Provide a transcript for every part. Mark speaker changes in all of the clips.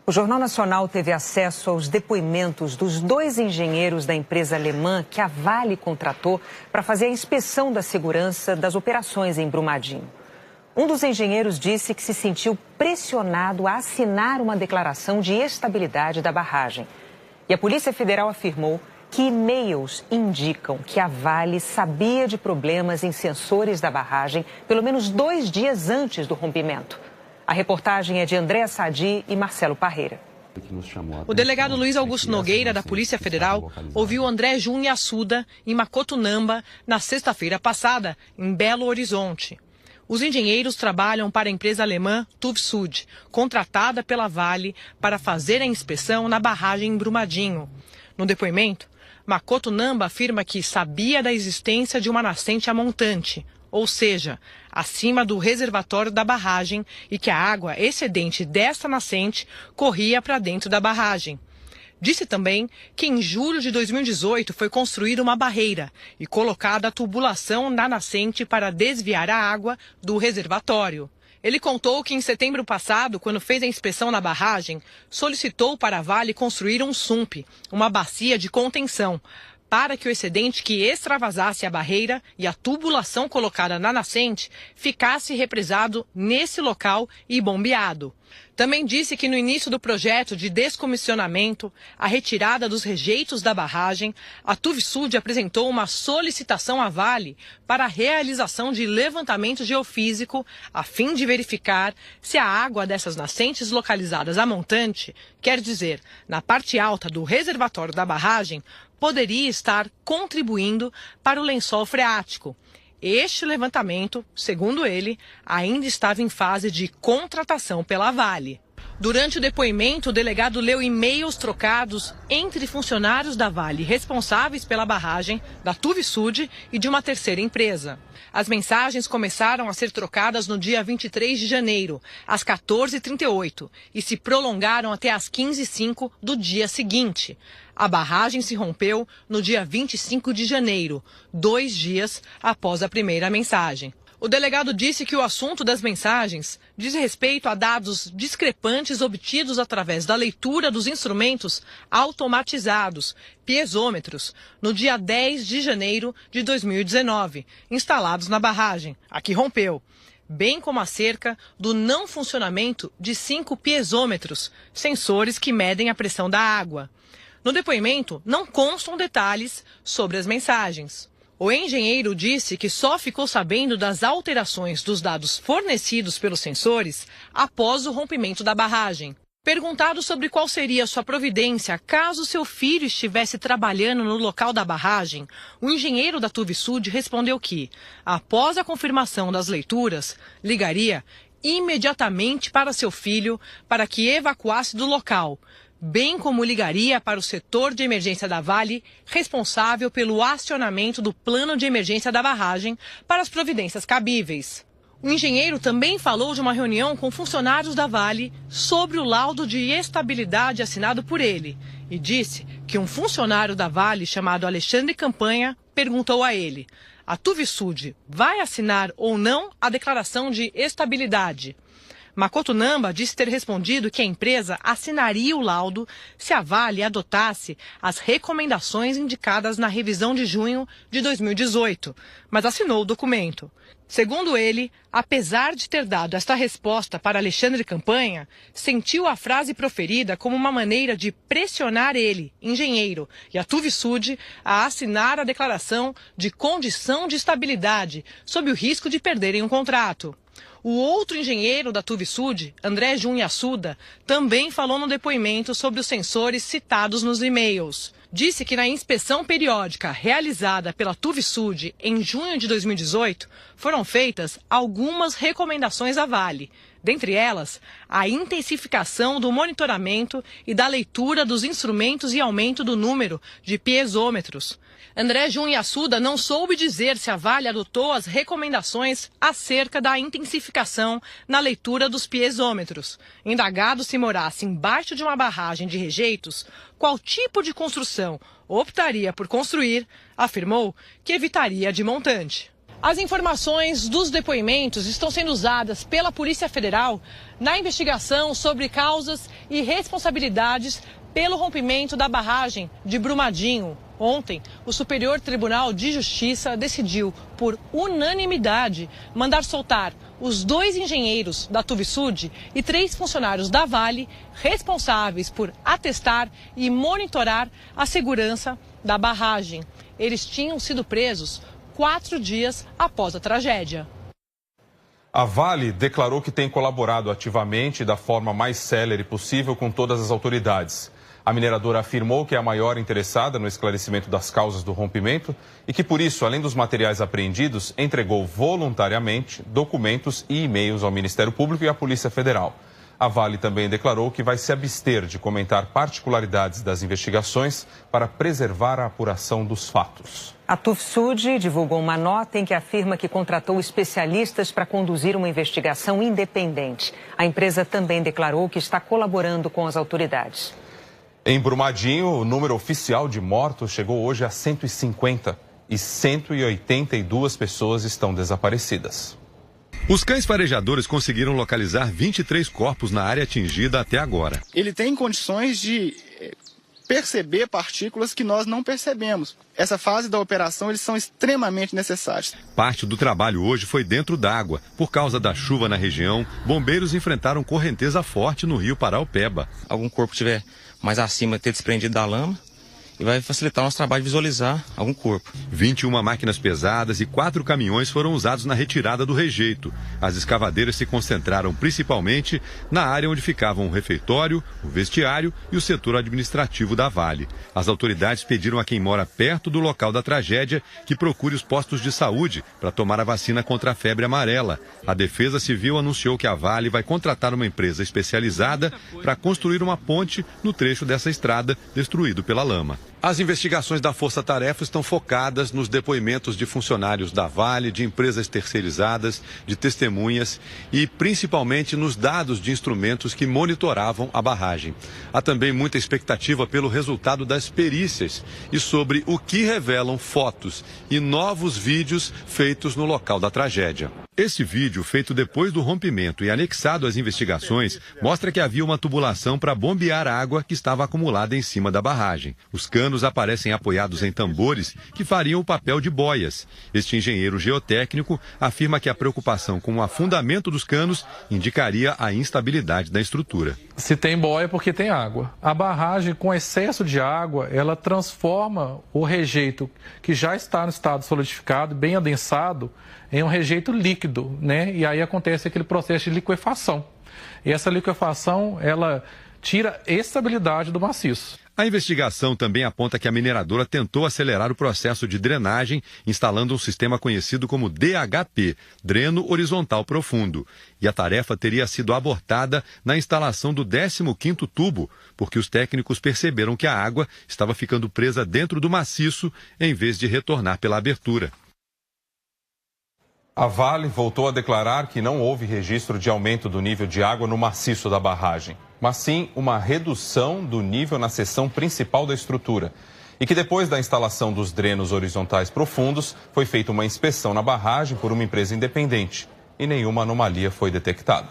Speaker 1: O Jornal Nacional teve acesso aos depoimentos dos 2 engenheiros da empresa alemã que a Vale contratou para fazer a inspeção da segurança das operações em Brumadinho. Um dos engenheiros disse que se sentiu pressionado a assinar uma declaração de estabilidade da barragem. E a Polícia Federal afirmou que e-mails indicam que a Vale sabia de problemas em sensores da barragem pelo menos 2 dias antes do rompimento. A reportagem é de Andréa Sadi e Marcelo Parreira.
Speaker 2: O delegado Luiz Augusto Nogueira, da Polícia Federal, ouviu André Jun Assuda em Macotunamba na sexta-feira passada, em Belo Horizonte. Os engenheiros trabalham para a empresa alemã TÜV Süd, contratada pela Vale para fazer a inspeção na barragem em Brumadinho. No depoimento, Macotunamba afirma que sabia da existência de uma nascente amontante, ou seja, acima do reservatório da barragem, e que a água excedente desta nascente corria para dentro da barragem. Disse também que em julho de 2018 foi construída uma barreira e colocada a tubulação na nascente para desviar a água do reservatório. Ele contou que em setembro passado, quando fez a inspeção na barragem, solicitou para a Vale construir um SUMP, uma bacia de contenção, para que o excedente que extravasasse a barreira e a tubulação colocada na nascente ficasse represado nesse local e bombeado. Também disse que no início do projeto de descomissionamento, a retirada dos rejeitos da barragem, a TÜV Süd apresentou uma solicitação à Vale para a realização de levantamento geofísico a fim de verificar se a água dessas nascentes localizadas a montante, quer dizer, na parte alta do reservatório da barragem, poderia estar contribuindo para o lençol freático. Este levantamento, segundo ele, ainda estava em fase de contratação pela Vale. Durante o depoimento, o delegado leu e-mails trocados entre funcionários da Vale responsáveis pela barragem, da TÜV Süd e de uma terceira empresa. As mensagens começaram a ser trocadas no dia 23 de janeiro, às 14h38, e se prolongaram até às 15h05 do dia seguinte. A barragem se rompeu no dia 25 de janeiro, 2 dias após a primeira mensagem. O delegado disse que o assunto das mensagens diz respeito a dados discrepantes obtidos através da leitura dos instrumentos automatizados, piezômetros, no dia 10 de janeiro de 2019, instalados na barragem, a que rompeu, bem como acerca do não funcionamento de 5 piezômetros, sensores que medem a pressão da água. No depoimento, não constam detalhes sobre as mensagens. O engenheiro disse que só ficou sabendo das alterações dos dados fornecidos pelos sensores após o rompimento da barragem. Perguntado sobre qual seria sua providência caso seu filho estivesse trabalhando no local da barragem, o engenheiro da TÜV Süd respondeu que, após a confirmação das leituras, ligaria imediatamente para seu filho para que evacuasse do local, bem como ligaria para o setor de emergência da Vale, responsável pelo acionamento do plano de emergência da barragem para as providências cabíveis. O engenheiro também falou de uma reunião com funcionários da Vale sobre o laudo de estabilidade assinado por ele e disse que um funcionário da Vale chamado Alexandre Campanha perguntou a ele: a TÜV Süd vai assinar ou não a declaração de estabilidade? Macotunamba disse ter respondido que a empresa assinaria o laudo se a Vale adotasse as recomendações indicadas na revisão de junho de 2018, mas assinou o documento. Segundo ele, apesar de ter dado esta resposta para Alexandre Campanha, sentiu a frase proferida como uma maneira de pressionar ele, engenheiro, e a TÜV Süd a assinar a declaração de condição de estabilidade, sob o risco de perderem um contrato. O outro engenheiro da TÜV Süd, André Jun Assuda, também falou no depoimento sobre os sensores citados nos e-mails. Disse que na inspeção periódica realizada pela TÜV Süd em junho de 2018, foram feitas algumas recomendações à Vale. Dentre elas, a intensificação do monitoramento e da leitura dos instrumentos e aumento do número de piezômetros. André Jun Assuda não soube dizer se a Vale adotou as recomendações acerca da intensificação na leitura dos piezômetros. Indagado se morasse embaixo de uma barragem de rejeitos, qual tipo de construção optaria por construir, afirmou que evitaria a de montante. As informações dos depoimentos estão sendo usadas pela Polícia Federal na investigação sobre causas e responsabilidades pelo rompimento da barragem de Brumadinho. Ontem, o Superior Tribunal de Justiça decidiu, por unanimidade, mandar soltar os 2 engenheiros da Tuvisud e 3 funcionários da Vale responsáveis por atestar e monitorar a segurança da barragem. Eles tinham sido presos 4 dias após a tragédia.
Speaker 3: A Vale declarou que tem colaborado ativamente e da forma mais célere possível com todas as autoridades. A mineradora afirmou que é a maior interessada no esclarecimento das causas do rompimento e que, por isso, além dos materiais apreendidos, entregou voluntariamente documentos e e-mails ao Ministério Público e à Polícia Federal. A Vale também declarou que vai se abster de comentar particularidades das investigações para preservar a apuração dos fatos.
Speaker 1: A Tuvisud divulgou uma nota em que afirma que contratou especialistas para conduzir uma investigação independente. A empresa também declarou que está colaborando com as autoridades.
Speaker 3: Em Brumadinho, o número oficial de mortos chegou hoje a 150 e 182 pessoas estão desaparecidas.
Speaker 4: Os cães farejadores conseguiram localizar 23 corpos na área atingida até agora.
Speaker 5: Ele tem condições de perceber partículas que nós não percebemos. Essa fase da operação, eles são extremamente necessários.
Speaker 4: Parte do trabalho hoje foi dentro d'água. Por causa da chuva na região, bombeiros enfrentaram correnteza forte no rio Paraupeba.
Speaker 6: Algum corpo estiver mais acima, ter desprendido da lama, e vai facilitar o nosso trabalho de visualizar algum corpo.
Speaker 4: 21 máquinas pesadas e 4 caminhões foram usados na retirada do rejeito. As escavadeiras se concentraram principalmente na área onde ficavam o refeitório, o vestiário e o setor administrativo da Vale. As autoridades pediram a quem mora perto do local da tragédia que procure os postos de saúde para tomar a vacina contra a febre amarela. A Defesa Civil anunciou que a Vale vai contratar uma empresa especializada para construir uma ponte no trecho dessa estrada destruído pela lama. As investigações da Força Tarefa estão focadas nos depoimentos de funcionários da Vale, de empresas terceirizadas, de testemunhas e principalmente nos dados de instrumentos que monitoravam a barragem. Há também muita expectativa pelo resultado das perícias e sobre o que revelam fotos e novos vídeos feitos no local da tragédia. Esse vídeo, feito depois do rompimento e anexado às investigações, mostra que havia uma tubulação para bombear água que estava acumulada em cima da barragem. Os canos aparecem apoiados em tambores que fariam o papel de boias. Este engenheiro geotécnico afirma que a preocupação com o afundamento dos canos indicaria a instabilidade da estrutura.
Speaker 7: Se tem boia é porque tem água. A barragem, com excesso de água, ela transforma o rejeito que já está no estado solidificado, bem adensado, em um rejeito líquido, né? E aí acontece aquele processo de liquefação. E essa liquefação, ela tira a estabilidade do maciço.
Speaker 4: A investigação também aponta que a mineradora tentou acelerar o processo de drenagem, instalando um sistema conhecido como DHP, Dreno Horizontal Profundo. E a tarefa teria sido abortada na instalação do 15º tubo, porque os técnicos perceberam que a água estava ficando presa dentro do maciço, em vez de retornar pela abertura.
Speaker 3: A Vale voltou a declarar que não houve registro de aumento do nível de água no maciço da barragem, mas sim uma redução do nível na seção principal da estrutura. E que depois da instalação dos drenos horizontais profundos, foi feita uma inspeção na barragem por uma empresa independente e nenhuma anomalia foi detectada.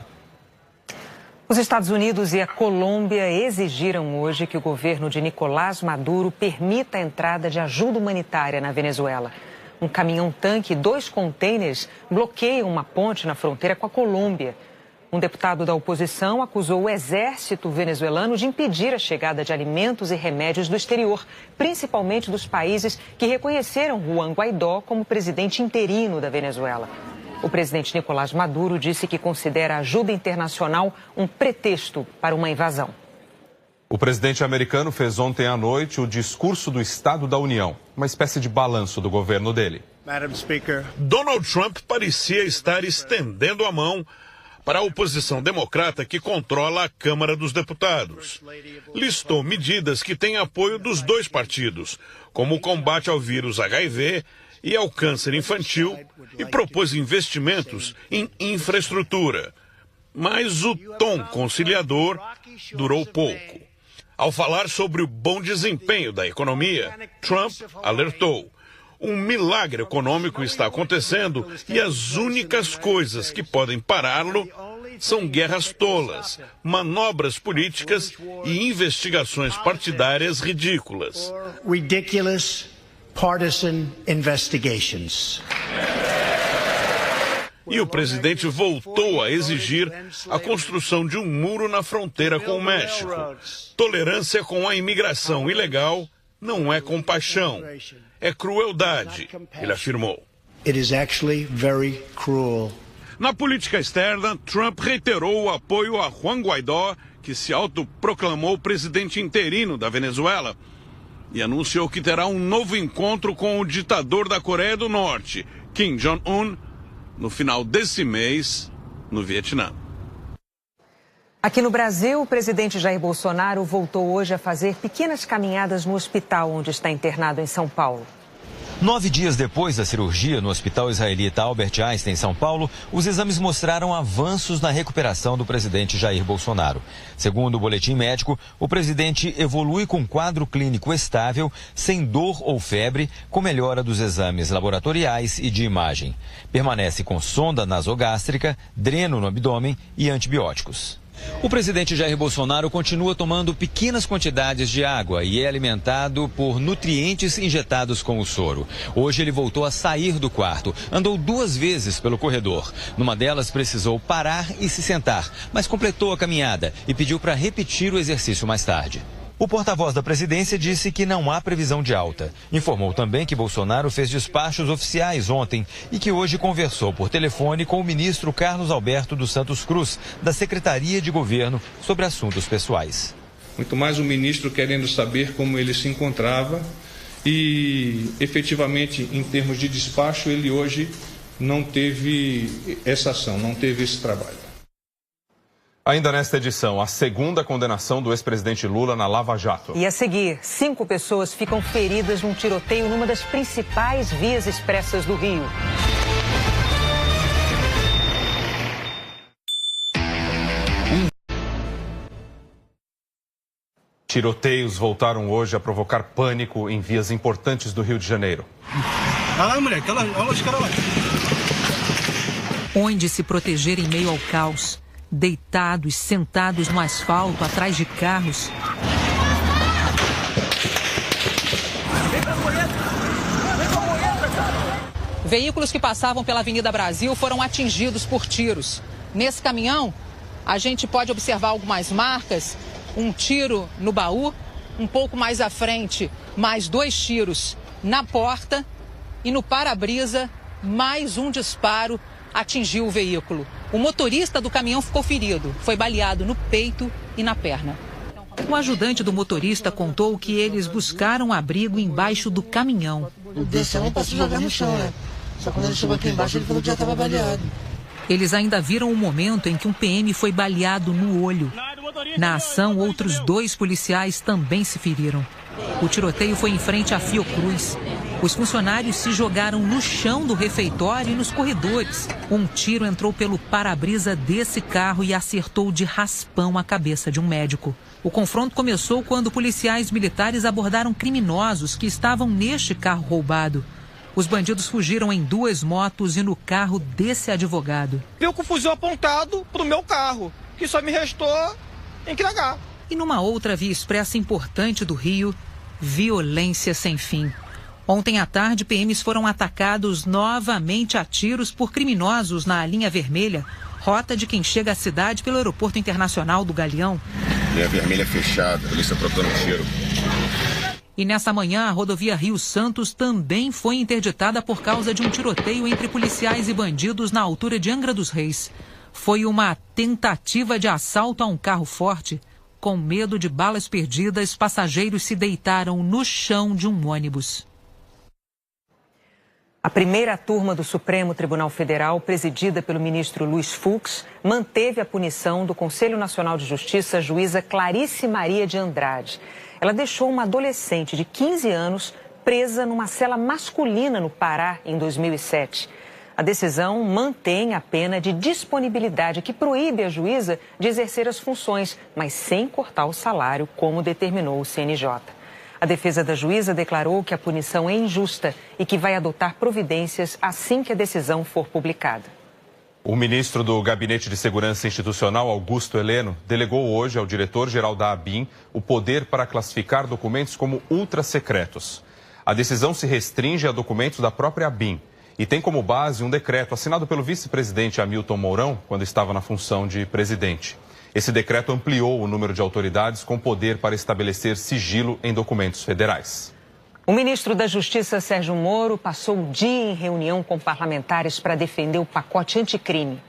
Speaker 1: Os Estados Unidos e a Colômbia exigiram hoje que o governo de Nicolás Maduro permita a entrada de ajuda humanitária na Venezuela. Um caminhão-tanque e 2 contêineres bloqueiam uma ponte na fronteira com a Colômbia. Um deputado da oposição acusou o exército venezuelano de impedir a chegada de alimentos e remédios do exterior, principalmente dos países que reconheceram Juan Guaidó como presidente interino da Venezuela. O presidente Nicolás Maduro disse que considera a ajuda internacional um pretexto para uma invasão.
Speaker 3: O presidente americano fez ontem à noite o discurso do Estado da União, uma espécie de balanço do governo dele.
Speaker 8: Donald Trump parecia estar estendendo a mão para a oposição democrata que controla a Câmara dos Deputados. Listou medidas que têm apoio dos 2 partidos, como o combate ao vírus HIV e ao câncer infantil, e propôs investimentos em infraestrutura. Mas o tom conciliador durou pouco. Ao falar sobre o bom desempenho da economia, Trump alertou: Um milagre econômico está acontecendo e as únicas coisas que podem pará-lo são guerras tolas, manobras políticas e investigações partidárias ridículas.
Speaker 9: Ridiculous partisan investigations.
Speaker 8: E o presidente voltou a exigir a construção de um muro na fronteira com o México. Tolerância com a imigração ilegal não é compaixão, é crueldade, ele afirmou.
Speaker 9: It is actually very cruel.
Speaker 8: Na política externa, Trump reiterou o apoio a Juan Guaidó, que se autoproclamou presidente interino da Venezuela, e anunciou que terá um novo encontro com o ditador da Coreia do Norte, Kim Jong-un, no final desse mês, no Vietnã.
Speaker 1: Aqui no Brasil, o presidente Jair Bolsonaro voltou hoje a fazer pequenas caminhadas no hospital onde está internado em São Paulo.
Speaker 10: 9 dias depois da cirurgia no Hospital Israelita Albert Einstein, em São Paulo, os exames mostraram avanços na recuperação do presidente Jair Bolsonaro. Segundo o boletim médico, o presidente evolui com quadro clínico estável, sem dor ou febre, com melhora dos exames laboratoriais e de imagem. Permanece com sonda nasogástrica, dreno no abdômen e antibióticos. O presidente Jair Bolsonaro continua tomando pequenas quantidades de água e é alimentado por nutrientes injetados com o soro. Hoje ele voltou a sair do quarto, andou 2 vezes pelo corredor. Numa delas precisou parar e se sentar, mas completou a caminhada e pediu para repetir o exercício mais tarde. O porta-voz da presidência disse que não há previsão de alta. Informou também que Bolsonaro fez despachos oficiais ontem e que hoje conversou por telefone com o ministro Carlos Alberto dos Santos Cruz, da Secretaria de Governo, sobre assuntos pessoais.
Speaker 11: Muito mais o ministro querendo saber como ele se encontrava e, efetivamente, em termos de despacho, ele hoje não teve essa ação, não teve esse trabalho.
Speaker 3: Ainda nesta edição, a segunda condenação do ex-presidente Lula na Lava Jato.
Speaker 1: E a seguir, 5 pessoas ficam feridas num tiroteio numa das principais vias expressas do Rio.
Speaker 3: Tiroteios voltaram hoje a provocar pânico em vias importantes do Rio de Janeiro.
Speaker 12: Olha lá, moleque, olha os caras lá.
Speaker 13: Onde se proteger em meio ao caos? Deitados, sentados no asfalto, atrás de carros.
Speaker 2: Veículos que passavam pela Avenida Brasil foram atingidos por tiros. Nesse caminhão, a gente pode observar algumas marcas, um tiro no baú, um pouco mais à frente, mais 2 tiros na porta e no para-brisa, mais um disparo atingiu o veículo. O motorista do caminhão ficou ferido, foi baleado no peito e na perna.
Speaker 13: O ajudante do motorista contou que eles buscaram abrigo embaixo do caminhão.
Speaker 14: Desceu para se jogar no chão, né? Só quando ele chegou aqui embaixo, ele falou que já estava baleado.
Speaker 13: Eles ainda viram o momento em que um PM foi baleado no olho. Na ação, outros 2 policiais também se feriram. O tiroteio foi em frente à Fiocruz. Os funcionários se jogaram no chão do refeitório e nos corredores. Um tiro entrou pelo para-brisa desse carro e acertou de raspão a cabeça de um médico. O confronto começou quando policiais militares abordaram criminosos que estavam neste carro roubado. Os bandidos fugiram em 2 motos e no carro desse advogado.
Speaker 15: Veio com o fuzil apontado para o meu carro, que só me restou entregar.
Speaker 13: E numa outra via expressa importante do Rio, violência sem fim. Ontem à tarde, PMs foram atacados novamente a tiros por criminosos na linha vermelha, rota de quem chega à cidade pelo aeroporto internacional do Galeão.
Speaker 16: Linha vermelha fechada, polícia trocando tiro.
Speaker 13: E nessa manhã, a rodovia Rio Santos também foi interditada por causa de um tiroteio entre policiais e bandidos na altura de Angra dos Reis. Foi uma tentativa de assalto a um carro forte. Com medo de balas perdidas, passageiros se deitaram no chão de um ônibus.
Speaker 1: A primeira turma do Supremo Tribunal Federal, presidida pelo ministro Luiz Fux, manteve a punição do Conselho Nacional de Justiça, juíza Clarice Maria de Andrade. Ela deixou uma adolescente de 15 anos presa numa cela masculina no Pará em 2007. A decisão mantém a pena de disponibilidade que proíbe a juíza de exercer as funções, mas sem cortar o salário, como determinou o CNJ. A defesa da juíza declarou que a punição é injusta e que vai adotar providências assim que a decisão for publicada.
Speaker 3: O ministro do Gabinete de Segurança Institucional, Augusto Heleno, delegou hoje ao diretor-geral da ABIN o poder para classificar documentos como ultrasecretos. A decisão se restringe a documentos da própria ABIN e tem como base um decreto assinado pelo vice-presidente Hamilton Mourão, quando estava na função de presidente. Esse decreto ampliou o número de autoridades com poder para estabelecer sigilo em documentos federais.
Speaker 1: O ministro da Justiça, Sérgio Moro, passou o dia em reunião com parlamentares para defender o pacote anticrime.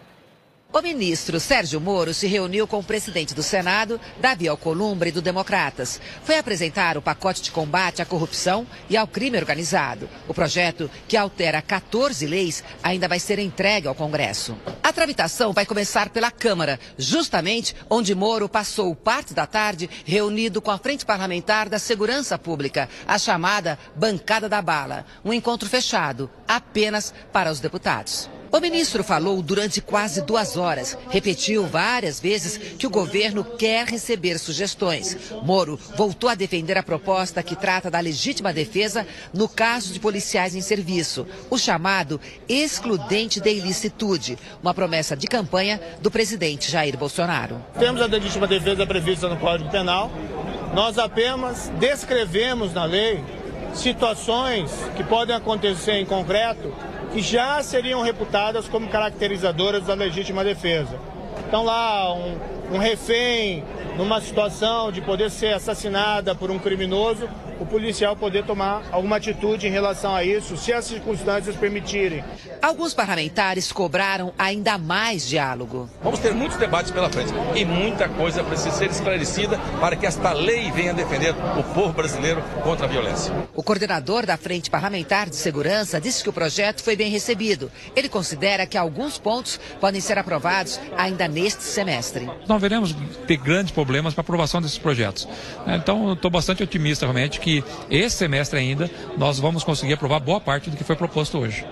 Speaker 17: O ministro Sérgio Moro se reuniu com o presidente do Senado, Davi Alcolumbre, do Democratas. Foi apresentar o pacote de combate à corrupção e ao crime organizado. O projeto, que altera 14 leis, ainda vai ser entregue ao Congresso. A tramitação vai começar pela Câmara, justamente onde Moro passou parte da tarde reunido com a Frente Parlamentar da Segurança Pública, a chamada Bancada da Bala. Um encontro fechado, apenas para os deputados. O ministro falou durante quase 2 horas. Repetiu várias vezes que o governo quer receber sugestões. Moro voltou a defender a proposta que trata da legítima defesa no caso de policiais em serviço, o chamado excludente de ilicitude, uma promessa de campanha do presidente Jair Bolsonaro.
Speaker 18: Temos a legítima defesa prevista no Código Penal. Nós apenas descrevemos na lei situações que podem acontecer em concreto que já seriam reputadas como caracterizadoras da legítima defesa. Então lá, um refém numa situação de poder ser assassinada por um criminoso, o policial poder tomar alguma atitude em relação a isso, se as circunstâncias permitirem.
Speaker 17: Alguns parlamentares cobraram ainda mais diálogo.
Speaker 19: Vamos ter muitos debates pela frente e muita coisa precisa ser esclarecida para que esta lei venha defender o povo brasileiro contra a violência.
Speaker 17: O coordenador da Frente Parlamentar de Segurança disse que o projeto foi bem recebido. Ele considera que alguns pontos podem ser aprovados ainda neste semestre.
Speaker 20: Não veremos ter grandes problemas para a aprovação desses projetos. Então, eu estou bastante otimista realmente que esse semestre ainda nós vamos conseguir aprovar boa parte do que foi proposto hoje.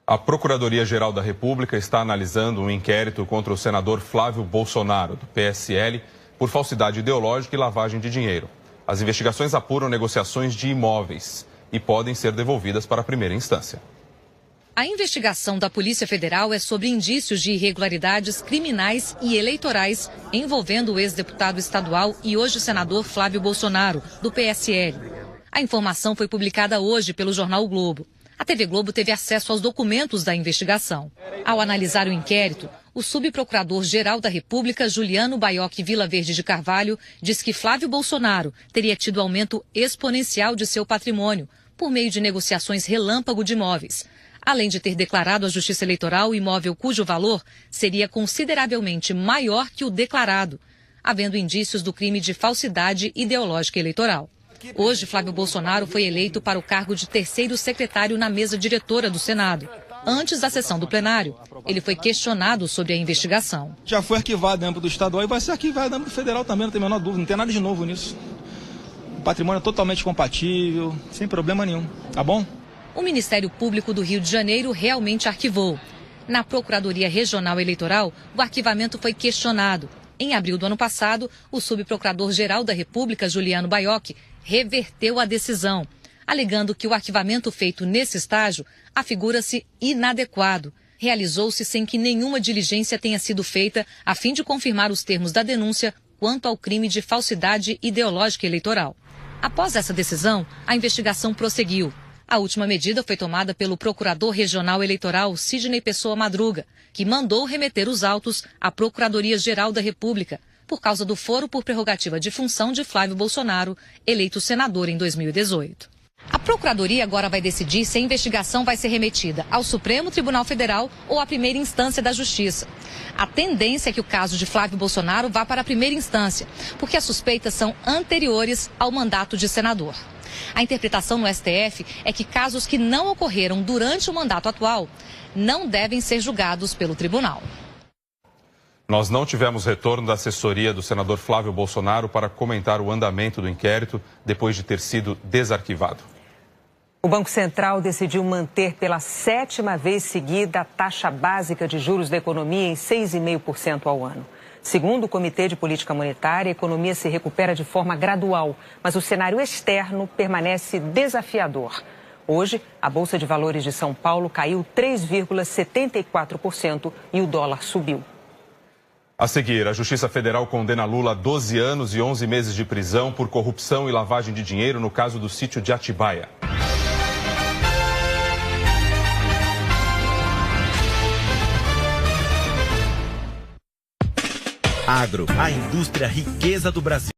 Speaker 3: A Procuradoria-Geral da República está analisando um inquérito contra o senador Flávio Bolsonaro, do PSL, por falsidade ideológica e lavagem de dinheiro. As investigações apuram negociações de imóveis e podem ser devolvidas para a primeira instância.
Speaker 21: A investigação da Polícia Federal é sobre indícios de irregularidades criminais e eleitorais envolvendo o ex-deputado estadual e hoje senador Flávio Bolsonaro, do PSL. A informação foi publicada hoje pelo jornal O Globo. A TV Globo teve acesso aos documentos da investigação. Ao analisar o inquérito, o subprocurador-geral da República, Juliano Baiocchi Vilaverde de Carvalho, diz que Flávio Bolsonaro teria tido aumento exponencial de seu patrimônio por meio de negociações relâmpago de imóveis, além de ter declarado à Justiça Eleitoral o imóvel cujo valor seria consideravelmente maior que o declarado, havendo indícios do crime de falsidade ideológica eleitoral. Hoje, Flávio Bolsonaro foi eleito para o cargo de terceiro secretário na mesa diretora do Senado. Antes da sessão do plenário, ele foi questionado sobre a investigação.
Speaker 22: Já foi arquivado dentro do estadual e vai ser arquivado dentro do federal também, não tem a menor dúvida, não tem nada de novo nisso. O patrimônio é totalmente compatível, sem problema nenhum, tá bom?
Speaker 21: O Ministério Público do Rio de Janeiro realmente arquivou. Na Procuradoria Regional Eleitoral, o arquivamento foi questionado. Em abril do ano passado, o subprocurador-geral da República, Juliano Baiocchi, reverteu a decisão, alegando que o arquivamento feito nesse estágio afigura-se inadequado. Realizou-se sem que nenhuma diligência tenha sido feita a fim de confirmar os termos da denúncia quanto ao crime de falsidade ideológica eleitoral. Após essa decisão, a investigação prosseguiu. A última medida foi tomada pelo Procurador Regional Eleitoral Sidney Pessoa Madruga, que mandou remeter os autos à Procuradoria-Geral da República, por causa do foro por prerrogativa de função de Flávio Bolsonaro, eleito senador em 2018. A Procuradoria agora vai decidir se a investigação vai ser remetida ao Supremo Tribunal Federal ou à primeira instância da Justiça. A tendência é que o caso de Flávio Bolsonaro vá para a primeira instância, porque as suspeitas são anteriores ao mandato de senador. A interpretação no STF é que casos que não ocorreram durante o mandato atual não devem ser julgados pelo tribunal.
Speaker 3: Nós não tivemos retorno da assessoria do senador Flávio Bolsonaro para comentar o andamento do inquérito depois de ter sido desarquivado.
Speaker 1: O Banco Central decidiu manter pela 7ª vez seguida a taxa básica de juros da economia em 6,5% ao ano. Segundo o Comitê de Política Monetária, a economia se recupera de forma gradual, mas o cenário externo permanece desafiador. Hoje, a Bolsa de Valores de São Paulo caiu 3,74% e o dólar subiu.
Speaker 3: A seguir, a Justiça Federal condena Lula a 12 anos e 11 meses de prisão por corrupção e lavagem de dinheiro no caso do sítio de Atibaia.
Speaker 5: Agro, a indústria riqueza do Brasil.